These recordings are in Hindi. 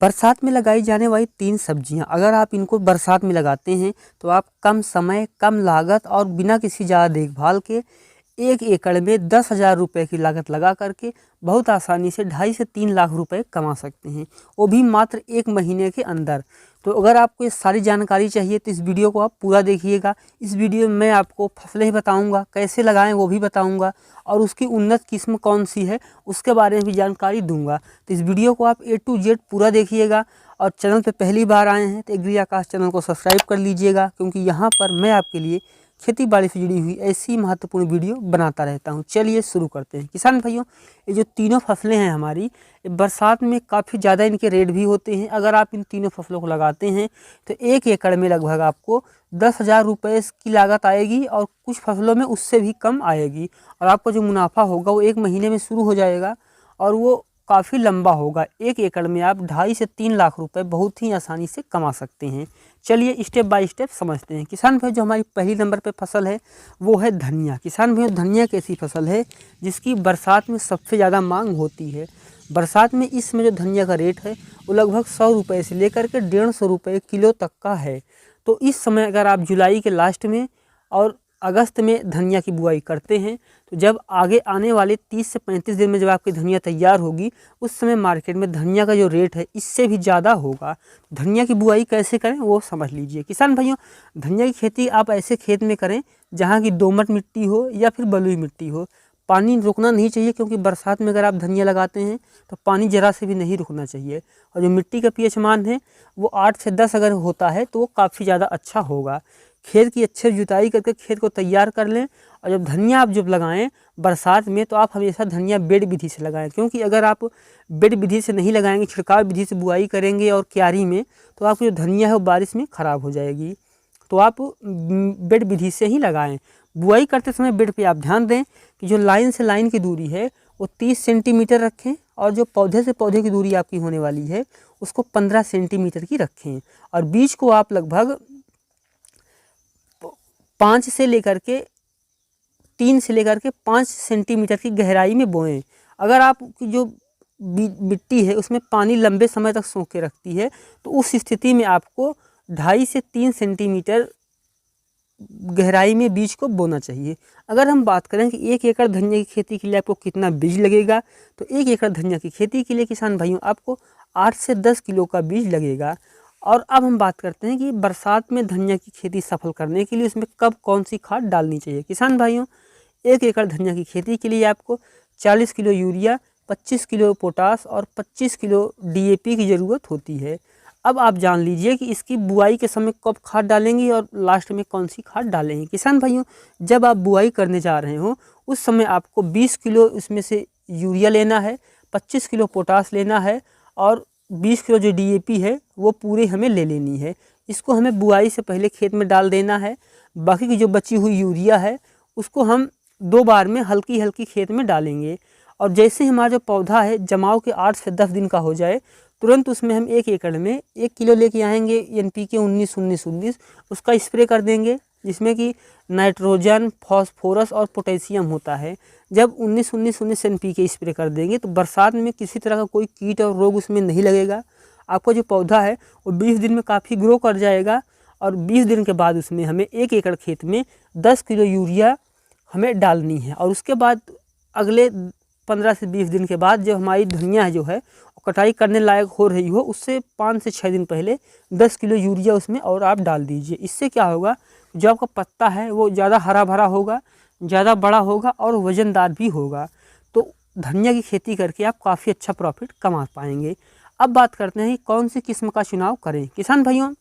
बरसात में लगाई जाने वाली 3 सब्जियां, अगर आप इनको बरसात में लगाते हैं तो आप कम समय, कम लागत और बिना किसी ज़्यादा देखभाल के 1 एकड़ में 10,000 रुपये की लागत लगा करके बहुत आसानी से 2.5 से 3 लाख रुपए कमा सकते हैं, वो भी मात्र 1 महीने के अंदर। तो अगर आपको ये सारी जानकारी चाहिए तो इस वीडियो को आप पूरा देखिएगा। इस वीडियो में मैं आपको फसलें ही बताऊंगा, कैसे लगाएं वो भी बताऊंगा, और उसकी उन्नत किस्म कौन सी है उसके बारे में भी जानकारी दूंगा। तो इस वीडियो को आप A to Z पूरा देखिएगा। और चैनल पे पहली बार आए हैं तो एग्री आकाश चैनल को सब्सक्राइब कर लीजिएगा, क्योंकि यहाँ पर मैं आपके लिए खेती बाड़ी से जुड़ी हुई ऐसी महत्वपूर्ण वीडियो बनाता रहता हूँ। चलिए शुरू करते हैं। किसान भाइयों, ये जो तीनों फसलें हैं हमारी, बरसात में काफ़ी ज़्यादा इनके रेट भी होते हैं। अगर आप इन तीनों फसलों को लगाते हैं तो 1 एकड़ में लगभग आपको 10,000 रुपये की लागत आएगी, और कुछ फसलों में उससे भी कम आएगी। और आपका जो मुनाफा होगा वो 1 महीने में शुरू हो जाएगा और वो काफ़ी लंबा होगा। 1 एकड़ में आप 2.5 से 3 लाख रुपए बहुत ही आसानी से कमा सकते हैं। चलिए स्टेप बाय स्टेप समझते हैं। किसान भाई, जो हमारी पहली नंबर पे फसल है वो है धनिया। किसान भाई, धनिया एक ऐसी फसल है जिसकी बरसात में सबसे ज़्यादा मांग होती है। बरसात में इसमें जो धनिया का रेट है वो लगभग 100 रुपये से लेकर के 150 रुपये किलो तक का है। तो इस समय अगर आप जुलाई के लास्ट में और अगस्त में धनिया की बुआई करते हैं तो जब आगे आने वाले 30 से 35 दिन में जब आपकी धनिया तैयार होगी, उस समय मार्केट में धनिया का जो रेट है इससे भी ज़्यादा होगा। धनिया की बुआई कैसे करें वो समझ लीजिए। किसान भाइयों, धनिया की खेती आप ऐसे खेत में करें जहाँ की दोमट मिट्टी हो या फिर बलुई मिट्टी हो। पानी रुकना नहीं चाहिए, क्योंकि बरसात में अगर आप धनिया लगाते हैं तो पानी ज़रा से भी नहीं रुकना चाहिए। और जो मिट्टी का pH मान है वो 8 से 10 अगर होता है तो वो काफ़ी ज़्यादा अच्छा होगा। खेत की अच्छे जुताई करके खेत को तैयार कर लें। और जब धनिया आप जब लगाएं बरसात में तो आप हमेशा धनिया बेड विधि से लगाएं, क्योंकि अगर आप बेड विधि से नहीं लगाएंगे, छिड़काव विधि से बुआई करेंगे और क्यारी में, तो आपकी जो धनिया है वो बारिश में ख़राब हो जाएगी। तो आप बेड विधि से ही लगाएं। बुआई करते समय बेड पे आप ध्यान दें कि जो लाइन से लाइन की दूरी है वो 30 सेंटीमीटर रखें, और जो पौधे से पौधे की दूरी आपकी होने वाली है उसको 15 सेंटीमीटर की रखें। और बीज को आप लगभग 3 से लेकर के 5 सेंटीमीटर की गहराई में बोएं। अगर आपकी जो मिट्टी है उसमें पानी लंबे समय तक सोख के रखती है तो उस स्थिति में आपको 2.5 से 3 सेंटीमीटर गहराई में बीज को बोना चाहिए। अगर हम बात करें कि 1 एकड़ धनिया की खेती के लिए आपको कितना बीज लगेगा, तो 1 एकड़ धनिया की खेती के लिए किसान भाइयों आपको 8 से 10 किलो का बीज लगेगा। और अब हम बात करते हैं कि बरसात में धनिया की खेती सफल करने के लिए उसमें कब कौन सी खाद डालनी चाहिए। किसान भाइयों, 1 एकड़ धनिया की खेती के लिए आपको 40 किलो यूरिया, 25 किलो पोटास और 25 किलो DAP की ज़रूरत होती है। अब आप जान लीजिए कि इसकी बुआई के समय कब खाद डालेंगे और लास्ट में कौन सी खाद डालेंगे। किसान भाइयों, जब आप बुआई करने जा रहे हो उस समय आपको 20 किलो इसमें से यूरिया लेना है, 25 किलो पोटास लेना है, और 20 किलो जो DAP है वो पूरी हमें ले लेनी है। इसको हमें बुआई से पहले खेत में डाल देना है। बाकी की जो बची हुई यूरिया है उसको हम 2 बार में हल्की हल्की खेत में डालेंगे। और जैसे हमारा जो पौधा है जमाव के 8 से 10 दिन का हो जाए, तुरंत उसमें हम 1 एकड़ में 1 किलो लेके आएंगे NPK 19-19-19, उसका स्प्रे कर देंगे, जिसमें कि नाइट्रोजन, फॉस्फोरस और पोटेशियम होता है। जब 19-19-19 NPK स्प्रे कर देंगे तो बरसात में किसी तरह का कोई कीट और रोग उसमें नहीं लगेगा। आपका जो पौधा है वो 20 दिन में काफ़ी ग्रो कर जाएगा। और 20 दिन के बाद उसमें हमें 1 एकड़ खेत में 10 किलो यूरिया हमें डालनी है। और उसके बाद अगले 15 से 20 दिन के बाद जब हमारी धनिया जो है कटाई करने लायक हो रही हो, उससे 5 से 6 दिन पहले 10 किलो यूरिया उसमें और आप डाल दीजिए। इससे क्या होगा, जो आपका पत्ता है वो ज़्यादा हरा भरा होगा, ज़्यादा बड़ा होगा और वज़नदार भी होगा। तो धनिया की खेती करके आप काफ़ी अच्छा प्रॉफिट कमा पाएंगे। अब बात करते हैं कि कौन सी किस्म का चुनाव करें। किसान भाइयों,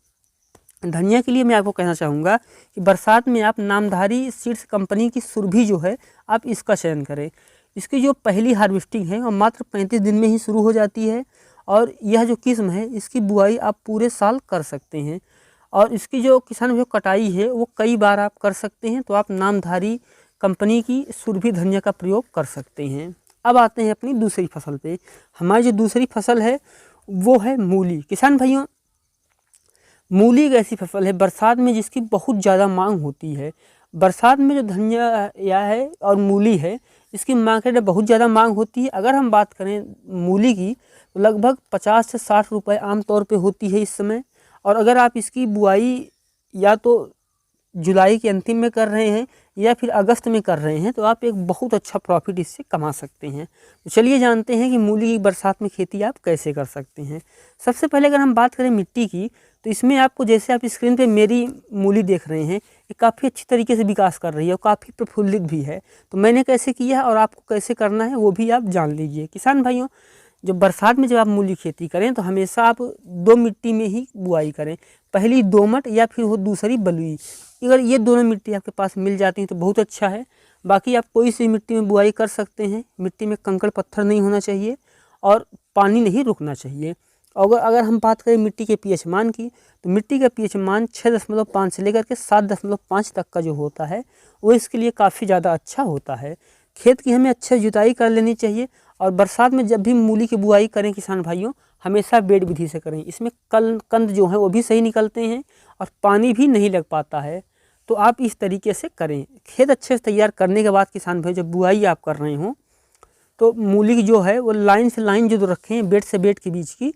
धनिया के लिए मैं आपको कहना चाहूँगा कि बरसात में आप नामधारी सीड्स कंपनी की सुरभि जो है आप इसका चयन करें। इसकी जो पहली हार्वेस्टिंग है वो मात्र 35 दिन में ही शुरू हो जाती है। और यह जो किस्म है इसकी बुआई आप पूरे साल कर सकते हैं। और इसकी जो किसान जो कटाई है वो कई बार आप कर सकते हैं। तो आप नामधारी कंपनी की सुरभि धनिया का प्रयोग कर सकते हैं। अब आते हैं अपनी दूसरी फसल पे। हमारी जो दूसरी फसल है वो है मूली। किसान भाइयों, मूली एक ऐसी फसल है बरसात में जिसकी बहुत ज़्यादा मांग होती है। बरसात में जो धनिया या है और मूली है इसकी मार्केट में बहुत ज़्यादा मांग होती है। अगर हम बात करें मूली की तो लगभग 50 से 60 रुपये आमतौर पे होती है इस समय। और अगर आप इसकी बुआई या तो जुलाई के अंतिम में कर रहे हैं या फिर अगस्त में कर रहे हैं तो आप एक बहुत अच्छा प्रॉफिट इससे कमा सकते हैं। तो चलिए जानते हैं कि मूली की बरसात में खेती आप कैसे कर सकते हैं। सबसे पहले अगर हम बात करें मिट्टी की, तो इसमें आपको, जैसे आप स्क्रीन पे मेरी मूली देख रहे हैं, ये काफ़ी अच्छी तरीके से विकास कर रही है और काफ़ी प्रफुल्लित भी है। तो मैंने कैसे किया है और आपको कैसे करना है वो भी आप जान लीजिए। किसान भाइयों, जब बरसात में जब आप मूली खेती करें तो हमेशा आप 2 मिट्टी में ही बुआई करें। पहली दोमट या फिर वो दूसरी बलुई। अगर ये दोनों मिट्टी आपके पास मिल जाती हैं तो बहुत अच्छा है। बाकी आप कोई सी मिट्टी में बुआई कर सकते हैं। मिट्टी में कंकड़ पत्थर नहीं होना चाहिए और पानी नहीं रुकना चाहिए। अगर हम बात करें मिट्टी के पीएच मान की, तो मिट्टी का पीएच मान 6.5 से लेकर के 7.5 तक का जो होता है वो इसके लिए काफ़ी ज़्यादा अच्छा होता है। खेत की हमें अच्छे जुताई कर लेनी चाहिए। और बरसात में जब भी मूली की बुआई करें किसान भाइयों, हमेशा बेड विधि से करें। इसमें कंद जो है वो भी सही निकलते हैं और पानी भी नहीं लग पाता है। तो आप इस तरीके से करें। खेत अच्छे से तैयार करने के बाद किसान भाई जब बुआई आप कर रहे हों तो मूली की जो है वो लाइन से लाइन जो रखें, बेड से बेड के बीच की,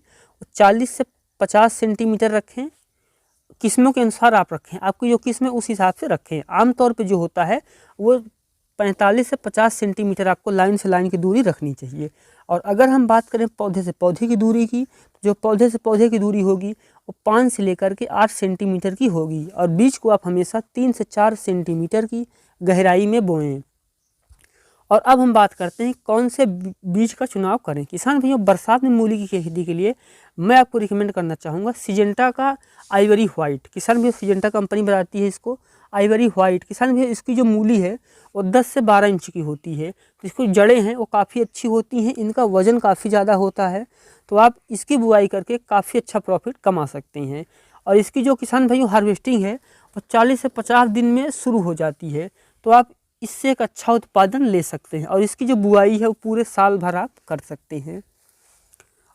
40 से 50 सेंटीमीटर रखें। किस्मों के अनुसार आप रखें, आपकी जो किस्म है उस हिसाब से रखें। आमतौर पे जो होता है वो 45 से 50 सेंटीमीटर आपको लाइन से लाइन की दूरी रखनी चाहिए। और अगर हम बात करें पौधे से पौधे की दूरी की, तो जो पौधे से पौधे की दूरी होगी वो 5 से लेकर के 8 सेंटीमीटर की होगी। और बीज को आप हमेशा 3 से 4 सेंटीमीटर की गहराई में बोएं। और अब हम बात करते हैं कौन से बीज का चुनाव करें। किसान भैया, बरसात में मूली की खेती के लिए मैं आपको रिकमेंड करना चाहूँगा सिजेंटा का आइवरी व्हाइट। किसान भैया, सिजेंटा कंपनी बनाती है इसको आइवरी व्हाइट। किसान भैया, इसकी जो मूली है वो 10 से 12 इंच की होती है। तो इसकी जड़ें हैं वो काफ़ी अच्छी होती हैं, इनका वज़न काफ़ी ज़्यादा होता है। तो आप इसकी बुआई करके काफ़ी अच्छा प्रॉफिट कमा सकते हैं। और इसकी जो किसान भाइयों हार्वेस्टिंग है वो 40 से 50 दिन में शुरू हो जाती है। तो आप इससे एक अच्छा उत्पादन ले सकते हैं और इसकी जो बुआई है वो पूरे साल भर आप कर सकते हैं।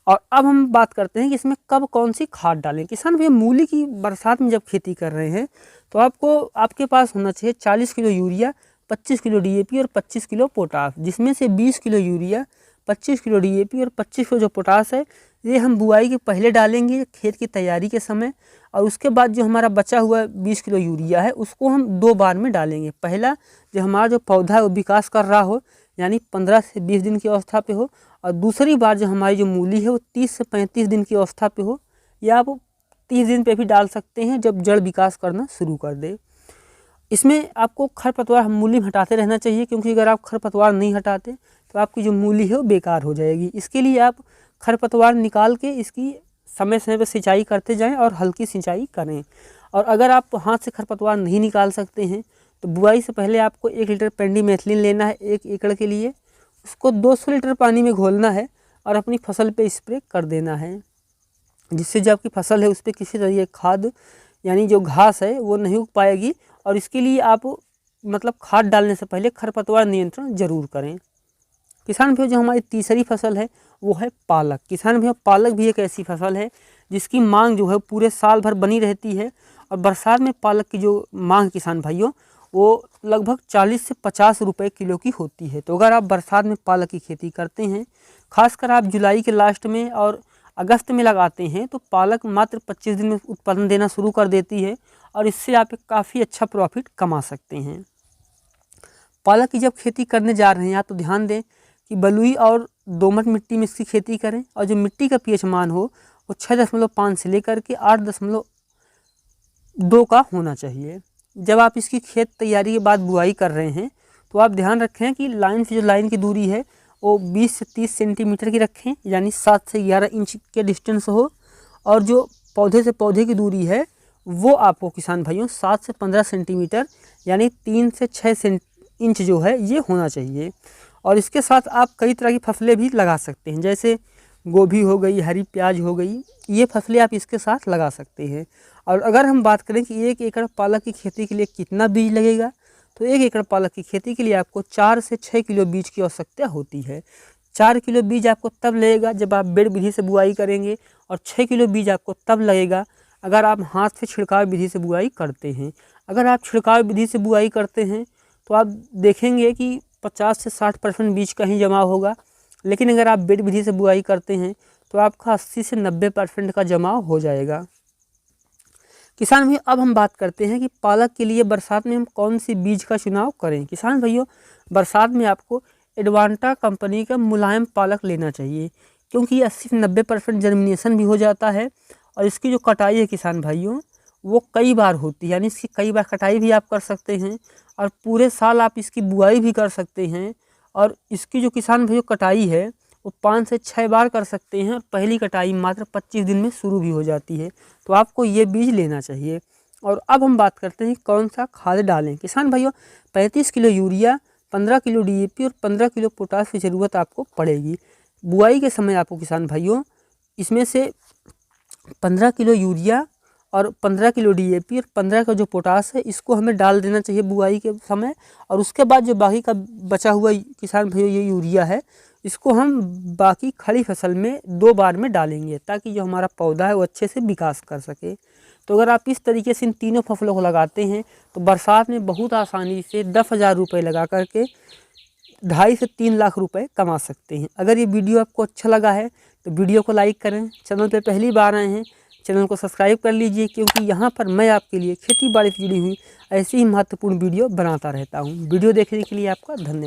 और अब हम बात करते हैं कि इसमें कब कौन सी खाद डालें। किसान भैया, मूली की बरसात में जब खेती कर रहे हैं तो आपके पास होना चाहिए 40 किलो यूरिया, 25 किलो डीएपी और 25 किलो पोटास, जिसमें से 20 किलो यूरिया, 25 किलो डीएपी और 25 किलो जो पोटास है ये हम बुआई के पहले डालेंगे खेत की तैयारी के समय। और उसके बाद जो हमारा बचा हुआ 20 किलो यूरिया है उसको हम 2 बार में डालेंगे। पहला, जो हमारा जो पौधा है वो विकास कर रहा हो, यानी 15 से 20 दिन की अवस्था पे हो। और दूसरी बार जो हमारी जो मूली है वो 30 से 35 दिन की अवस्था पे हो, या आप 30 दिन पे भी डाल सकते हैं जब जड़ विकास करना शुरू कर दे। इसमें आपको खरपतवार मूली में हटाते रहना चाहिए, क्योंकि अगर आप खरपतवार नहीं हटाते तो आपकी जो मूली है वो बेकार हो जाएगी। इसके लिए आप खरपतवार निकाल के इसकी समय समय पर सिंचाई करते जाएं और हल्की सिंचाई करें। और अगर आप हाथ से खरपतवार नहीं निकाल सकते हैं तो बुआई से पहले आपको 1 लीटर पेंडीमेथिलिन लेना है 1 एकड़ के लिए। उसको 200 लीटर पानी में घोलना है और अपनी फसल पे स्प्रे कर देना है, जिससे जो आपकी फसल है उस पर किसी तरह खाद यानी जो घास है वो नहीं उग पाएगी। और इसके लिए आप खाद डालने से पहले खरपतवार नियंत्रण जरूर करें। किसान भैया, जो हमारी तीसरी फसल है वो है पालक। किसान भैया, पालक भी एक ऐसी फसल है जिसकी मांग जो है पूरे साल भर बनी रहती है। और बरसात में पालक की जो मांग किसान भाइयों वो लगभग 40 से 50 रुपये किलो की होती है। तो अगर आप बरसात में पालक की खेती करते हैं, खासकर आप जुलाई के लास्ट में और अगस्त में लगाते हैं, तो पालक मात्र 25 दिन में उत्पादन देना शुरू कर देती है और इससे आप एक काफ़ी अच्छा प्रॉफिट कमा सकते हैं। पालक की जब खेती करने जा रहे हैं आप तो ध्यान दें कि बलुई और दोमट मिट्टी में इसकी खेती करें। और जो मिट्टी का पीएच मान हो वो 6.5 से लेकर के 8.2 का होना चाहिए। जब आप इसकी खेत तैयारी के बाद बुआई कर रहे हैं तो आप ध्यान रखें कि लाइन से जो लाइन की दूरी है वो 20 से 30 सेंटीमीटर की रखें, यानी 7 से 11 इंच के डिस्टेंस हो। और जो पौधे से पौधे की दूरी है वो आपको किसान भाइयों 7 से 15 सेंटीमीटर यानी 3 से 6 इंच जो है ये होना चाहिए। और इसके साथ आप कई तरह की फसलें भी लगा सकते हैं, जैसे गोभी हो गई, हरी प्याज हो गई, ये फसलें आप इसके साथ लगा सकते हैं। और अगर हम बात करें कि 1 एकड़ पालक की खेती के लिए कितना बीज लगेगा, तो 1 एकड़ पालक की खेती के लिए आपको 4 से 6 किलो बीज की आवश्यकता होती है। 4 किलो बीज आपको तब लगेगा जब आप बेड विधि से बुआई करेंगे, और 6 किलो बीज आपको तब लगेगा अगर आप हाथ से छिड़काव विधि से बुआई करते हैं। अगर आप छिड़काव विधि से बुआई करते हैं तो आप देखेंगे कि 50 से 60% बीज का ही जमा होगा। लेकिन अगर आप बेड विधि से बुआई करते हैं तो आपका 80 से 90% का जमाव हो जाएगा। किसान भाइयों, अब हम बात करते हैं कि पालक के लिए बरसात में हम कौन सी बीज का चुनाव करें। किसान भाइयों, बरसात में आपको एडवांटा कंपनी का मुलायम पालक लेना चाहिए, क्योंकि ये 80 से 90% जर्मिनेशन भी हो जाता है और इसकी जो कटाई है किसान भाइयों वो कई बार होती है, यानी इसकी कई बार कटाई भी आप कर सकते हैं और पूरे साल आप इसकी बुआई भी कर सकते हैं। और इसकी जो किसान भाइयों कटाई है वो 5 से 6 बार कर सकते हैं और पहली कटाई मात्र 25 दिन में शुरू भी हो जाती है। तो आपको ये बीज लेना चाहिए। और अब हम बात करते हैं कौन सा खाद डालें। किसान भाइयों, 35 किलो यूरिया, 15 किलो DAP और 15 किलो पोटास की ज़रूरत आपको पड़ेगी। बुआई के समय आपको किसान भाइयों इसमें से 15 किलो यूरिया और 15 किलो DAP और 15 का जो पोटास है इसको हमें डाल देना चाहिए बुआई के समय। और उसके बाद जो बाकी का बचा हुआ किसान भाइयों ये यूरिया है इसको हम बाकी खड़ी फसल में 2 बार में डालेंगे, ताकि जो हमारा पौधा है वो अच्छे से विकास कर सके। तो अगर आप इस तरीके से इन तीनों फसलों को लगाते हैं तो बरसात में बहुत आसानी से 10,000 रुपये लगा करके 2.5 से 3 लाख रुपए कमा सकते हैं। अगर ये वीडियो आपको अच्छा लगा है तो वीडियो को लाइक करें। चैनल पे पहली बार आए हैं, चैनल को सब्सक्राइब कर लीजिए, क्योंकि यहाँ पर मैं आपके लिए खेती बाड़ी से जुड़ी हुई ऐसी ही महत्वपूर्ण वीडियो बनाता रहता हूँ। वीडियो देखने के लिए आपका धन्यवाद।